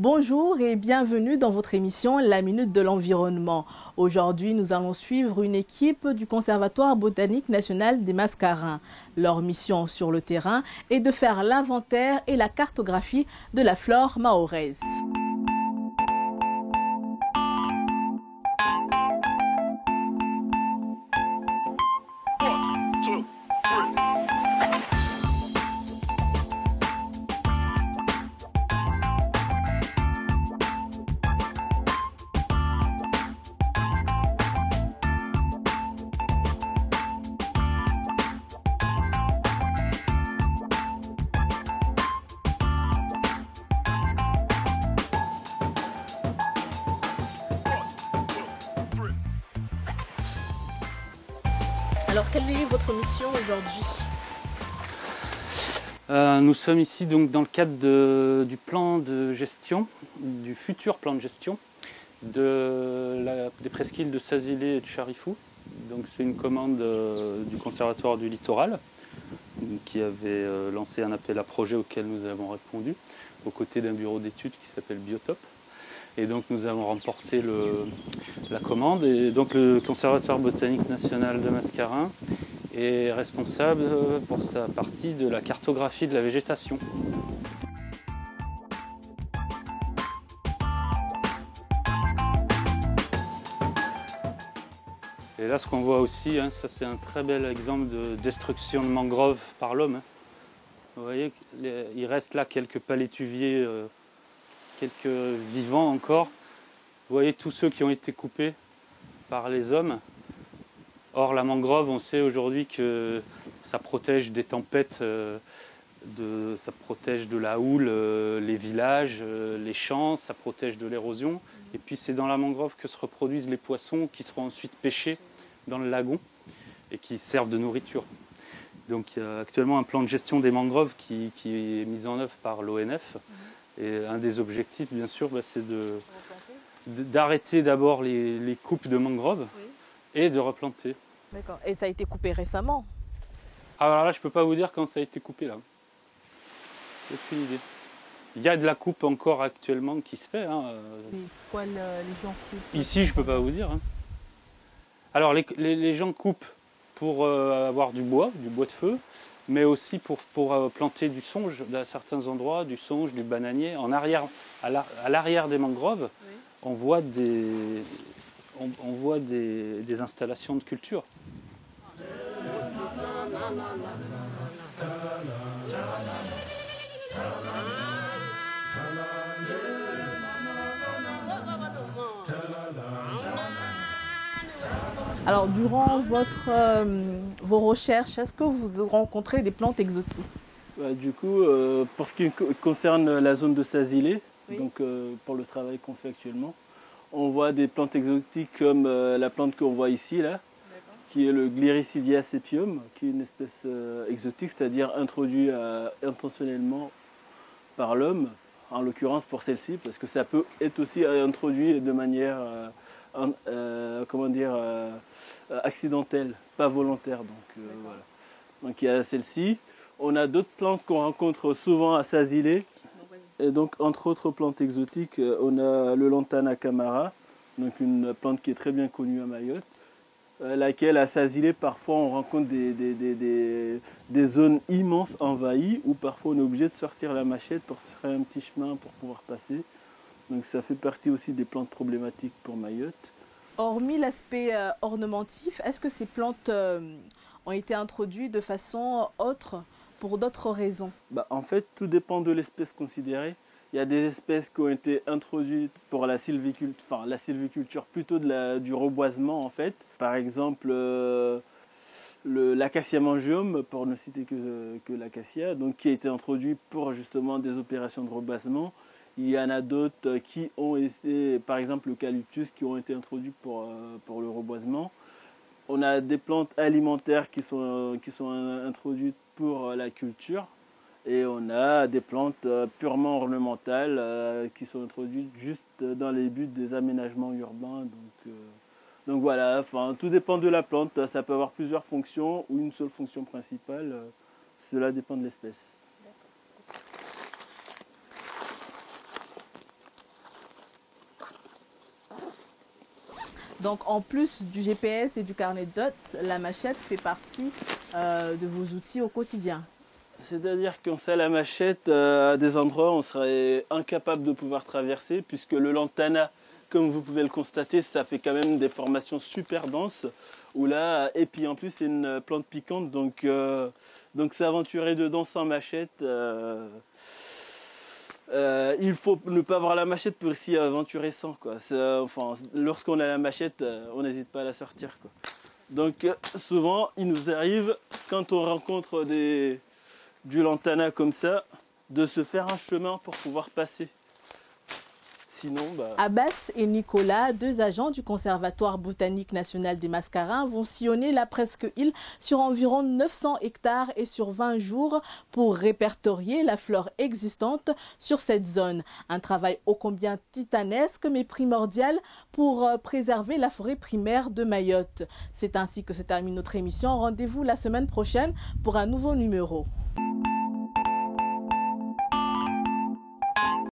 Bonjour et bienvenue dans votre émission La Minute de l'Environnement. Aujourd'hui, nous allons suivre une équipe du Conservatoire botanique national des Mascarins. Leur mission sur le terrain est de faire l'inventaire et la cartographie de la flore mahoraise. Alors, quelle est votre mission aujourd'hui? Nous sommes ici donc dans le cadre du plan de gestion, du futur plan de gestion des presqu'îles de Sazilé et de Charifou. Donc c'est une commande du Conservatoire du Littoral qui avait lancé un appel à projet auquel nous avons répondu aux côtés d'un bureau d'études qui s'appelle Biotope. Et donc nous avons remporté la commande. Et donc le Conservatoire botanique national de Mascarins est responsable pour sa partie de la cartographie de la végétation. Et là ce qu'on voit aussi, ça c'est un très bel exemple de destruction de mangroves par l'homme. Vous voyez, il reste là quelques palétuviers, quelques vivants encore. Vous voyez tous ceux qui ont été coupés par les hommes. Or la mangrove, on sait aujourd'hui que ça protège des tempêtes, ça protège de la houle les villages, les champs, ça protège de l'érosion. Et puis c'est dans la mangrove que se reproduisent les poissons qui seront ensuite pêchés dans le lagon et qui servent de nourriture. Donc il y a actuellement un plan de gestion des mangroves qui est mis en œuvre par l'ONF. Et un des objectifs, bien sûr, c'est d'arrêter d'abord les coupes de mangroves et de replanter. D'accord. Et ça a été coupé récemment? Alors là, je ne peux pas vous dire quand ça a été coupé, là. Aucune idée. Il y a de la coupe encore actuellement qui se fait. Pourquoi les gens coupent? Ici, je ne peux pas vous dire. Alors, les gens coupent pour avoir du bois de feu, mais aussi pour planter du songe à certains endroits, du songe, du bananier. À l'arrière des mangroves, on voit des installations de culture. Alors, durant vos recherches, est-ce que vous rencontrez des plantes exotiques? Du coup, pour ce qui concerne la zone de Sazilé, donc pour le travail qu'on fait actuellement, on voit des plantes exotiques comme la plante qu'on voit ici, là, qui est le Gliricidia sepium, qui est une espèce exotique, c'est-à-dire introduite intentionnellement par l'homme, en l'occurrence pour celle-ci, parce que ça peut être aussi introduit de manière accidentelle, pas volontaire. Donc, voilà. Donc il y a celle-ci. On a d'autres plantes qu'on rencontre souvent à Sazilé. Et donc, entre autres plantes exotiques, on a le Lantana camara, donc une plante qui est très bien connue à Mayotte, laquelle à Sazilé, parfois on rencontre des zones immenses envahies, où parfois on est obligé de sortir la machette pour se faire un petit chemin pour pouvoir passer. Donc ça fait partie aussi des plantes problématiques pour Mayotte. Hormis l'aspect ornementif, est-ce que ces plantes ont été introduites de façon autre pour d'autres raisons? En fait, tout dépend de l'espèce considérée. Il y a des espèces qui ont été introduites pour la sylviculture, plutôt du reboisement en fait. Par exemple, l'acacia mangium, pour ne citer que l'acacia, donc qui a été introduit pour justement des opérations de reboisement. Il y en a d'autres qui ont été, par exemple l'eucalyptus, qui ont été introduits pour le reboisement. On a des plantes alimentaires qui sont introduites pour la culture. Et on a des plantes purement ornementales qui sont introduites juste dans les buts des aménagements urbains. Donc voilà, tout dépend de la plante. Ça peut avoir plusieurs fonctions ou une seule fonction principale. Cela dépend de l'espèce. Donc en plus du GPS et du carnet de notes, la machette fait partie de vos outils au quotidien. C'est-à-dire qu'on sait la machette, à des endroits on serait incapable de pouvoir traverser, puisque le lantana, comme vous pouvez le constater, ça fait quand même des formations super denses. Et puis en plus c'est une plante piquante, donc s'aventurer dedans sans machette, il faut ne pas avoir la machette pour s'y aventurer sans, quoi. Lorsqu'on a la machette, on n'hésite pas à la sortir, quoi. Donc souvent il nous arrive, quand on rencontre du lantana comme ça, de se faire un chemin pour pouvoir passer. Sinon, Abbas et Nicolas, 2 agents du Conservatoire botanique national des Mascarins, vont sillonner la presqu'île sur environ 900 hectares et sur 20 jours pour répertorier la flore existante sur cette zone. Un travail ô combien titanesque mais primordial pour préserver la forêt primaire de Mayotte. C'est ainsi que se termine notre émission. Rendez-vous la semaine prochaine pour un nouveau numéro.